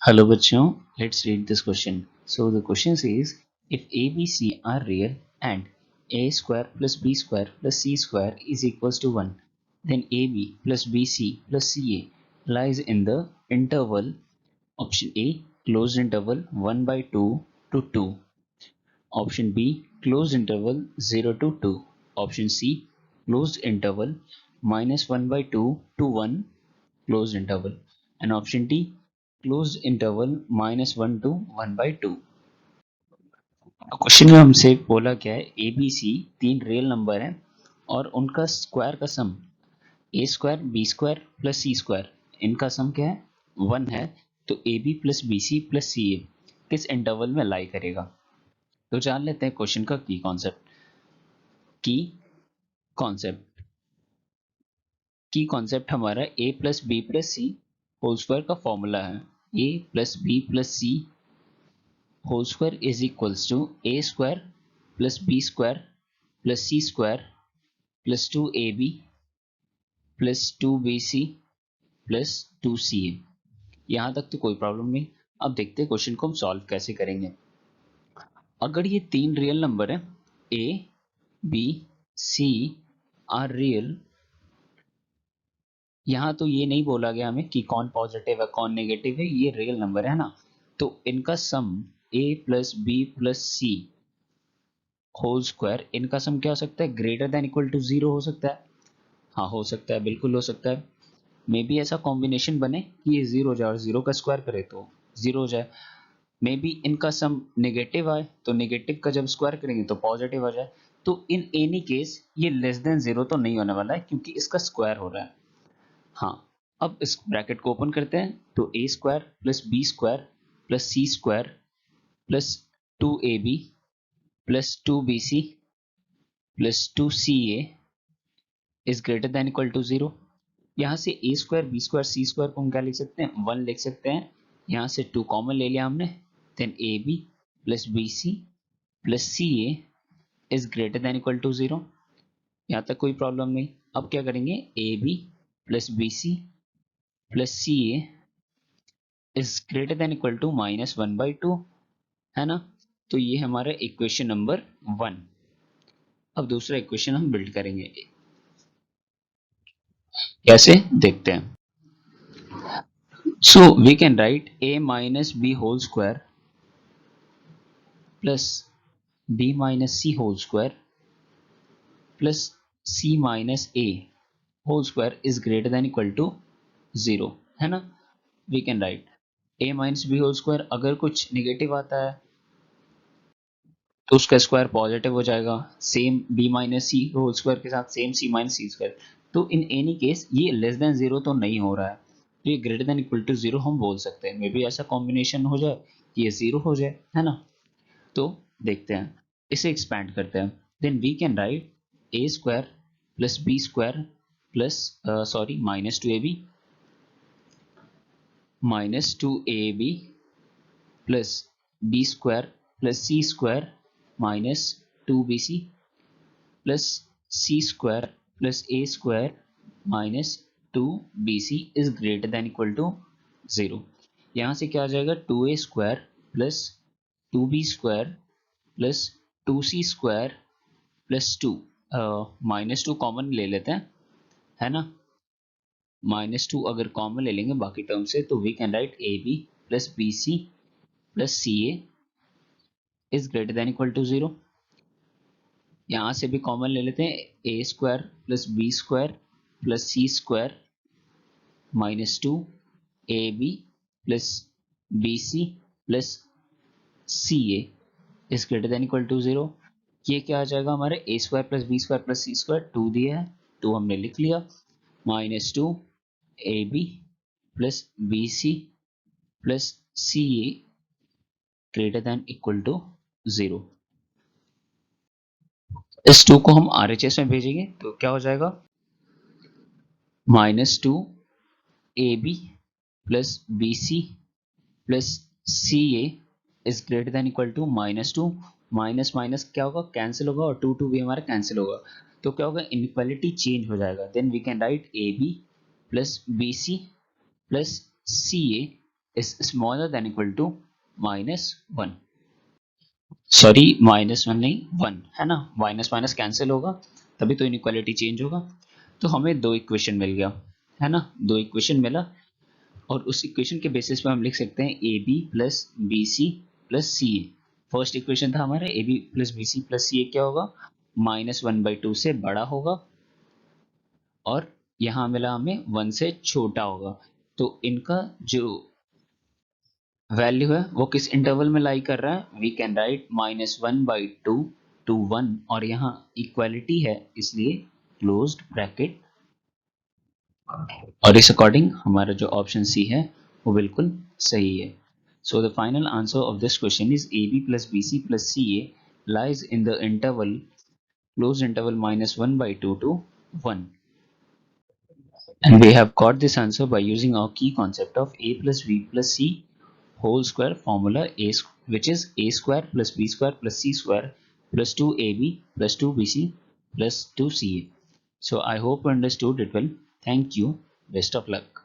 Hello बच्चों, let's read this question. So the question says, if A, B, C are real and A square plus B square plus C square is equals to 1, then AB plus BC plus CA lies in the interval option A closed interval 1 by 2 to 2, option B closed interval 0 to 2, option C closed interval minus 1 by 2 to 1 closed interval, and option D closed interval minus 1 to 1 by 2. तो question में हमसे बोला क्या है, A B सी तीन real number हैं और उनका स्क्वायर का sum A square B square plus C square, इनका सम क्या है, 1 है। तो A B plus B C plus C A किस इंटरवल में लाई करेगा। तो जान लेते हैं क्वेश्चन का की कॉन्सेप्ट की कॉन्सेप्ट हमारा A plus B plus C whole square का फॉर्मूला है। A plus B plus C whole square is equals to A square plus B square plus C square plus 2ab plus 2bc plus 2ca। यहाँ तक तो कोई problem नहीं। अब देखते हैं क्वेश्चन को हम सॉल्व कैसे करेंगे। अगर ये तीन रियल नंबर है A B C are real, यहाँ तो ये नहीं बोला गया हमें कि कौन पॉजिटिव है कौन नेगेटिव है, ये रियल नंबर है ना। तो इनका sum a plus B plus C whole square, इनका सम क्या हो सकता है, ग्रेटर देन इक्वल टू 0 हो सकता है। हाँ हो सकता है, बिल्कुल हो सकता है। मे बी ऐसा कॉम्बिनेशन बने कि ये 0 हो जाए और 0 का स्क्वायर करे तो 0 हो जाए। मे बी इनका सम नेगेटिव आए तो नेगेटिव का जब स्क्वायर करेंगे तो पॉजिटिव आ जाए। तो इन एनी केस ये लेस देन 0 तो नहीं होने वाला है क्योंकि इसका स्क्वायर हो रहा है। हाँ, अब इस ब्रैकेट को ओपन करते हैं तो A square plus B square plus C square plus 2ab plus 2bc plus 2ca is greater than equal to 0। यहाँ से A square B square C square को हम क्या लिख सकते हैं, 1 लिख सकते हैं। यहाँ से 2 कॉमन ले लिया हमने, then A B plus B C plus C A is greater than equal to 0। यहाँ तक कोई प्रॉब्लम नहीं। अब क्या करेंगे, A B plus B C plus C A is greater than equal to -1/2, है ना। तो ये हमारा इक्वेशन नंबर 1। अब दूसरा इक्वेशन हम बिल्ड करेंगे, कैसे देखते हैं। So we can write a minus b whole square plus b minus c whole square plus c minus a whole square is greater than equal to 0, है ना। We can write a minus b whole square, अगर कुछ negative आता है तो उसका square positive हो जाएगा, सेम b माइनस सी होल स्क्वायर के साथ सेम c माइनस सी स्क्वायर। तो इन एनी केस ये लेस देन 0 तो नहीं हो रहा है, तो ये ग्रेटर देन इक्वल टू 0 हम बोल सकते हैं। मे बी ऐसा कॉम्बिनेशन हो जाए कि ये 0 हो जाए, है ना। तो देखते हैं, इसे एक्सपैंड करते हैं। Then we can write A square plus B square plus sorry -2ab plus B square plus C square minus 2bc plus C square plus A square minus 2bc is greater than equal to 0। यहाँ से क्या आ जाएगा, 2a square plus 2b square plus 2c square plus 2, -2 common ले लेते हैं, है ना। -2 अगर कॉमन ले लेंगे बाकी टर्म से तो we can write A B plus B C plus C A is greater than equal to 0। यहाँ से भी कॉमन ले लेते हैं, A square plus B square plus C square -2 A B plus B C plus C A is greater than equal to 0। ये क्या आ जाएगा हमारे, A square plus B square plus C square, 2 दिया है 2 हमने लिख लिया, -2 A B plus B C plus C A greater than equal to 0। इस 2 को हम RHS में भेजेंगे तो क्या हो जाएगा, -2 A B plus B C plus C A is greater than equal to -2, minus minus क्या होगा, कैंसिल होगा और 2 भी हमारा कैंसिल होगा। तो क्या होगा, इनइक्वालिटी चेंज हो जाएगा। Then we can write A B plus B C plus C A is smaller than equal to -1. Sorry -1 नहीं 1 है ना, माइनस माइनस कैंसिल होगा तभी तो इनइक्वालिटी चेंज होगा। तो हमें दो इक्वेशन मिल गया है ना, दो इक्वेशन मिला और उस इक्वेशन के बेसिस पे हम लिख सकते हैं A B plus B C plus C A. First equation था हमारा A B plus B C plus C A क्या होगा, -1/2 से बड़ा होगा और यहाँ मिला हमें 1 से छोटा होगा। तो इनका जो वैल्यू है वो किस इंटरवल में लाई कर रहा है, वी कैन राइट -1/2 to 1 और यहाँ इक्वालिटी है इसलिए क्लोज्ड ब्रैकेट। और इस अकॉर्डिंग हमारा जो ऑप्शन सी है वो बिल्कुल सही है। So the final answer of this question is A B plus B C plus C A lies in the interval closed interval -1/2 to 1. And we have got this answer by using our key concept of a plus b plus c whole square formula, which is a square plus b square plus c square plus 2ab plus 2bc plus 2ca. So I hope you understood it well. Thank you. Best of luck.